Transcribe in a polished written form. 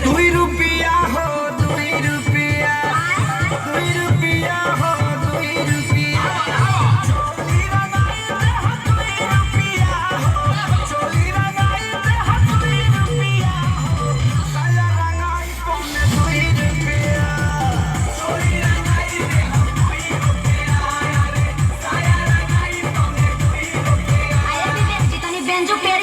2 रुपया हो 2 रुपया 2 रुपया हो 2 रुपया चोली रंगाई दे हो 2 रुपया हो चोली रंगाई दे हो 2 रुपया हो साया रंगाई पौने 2 रुपया चोली रंगाई दे हो 2 रुपया अरे साया रंगाई पौने 2 रुपया आया विवेक जी तनी बेंजो पे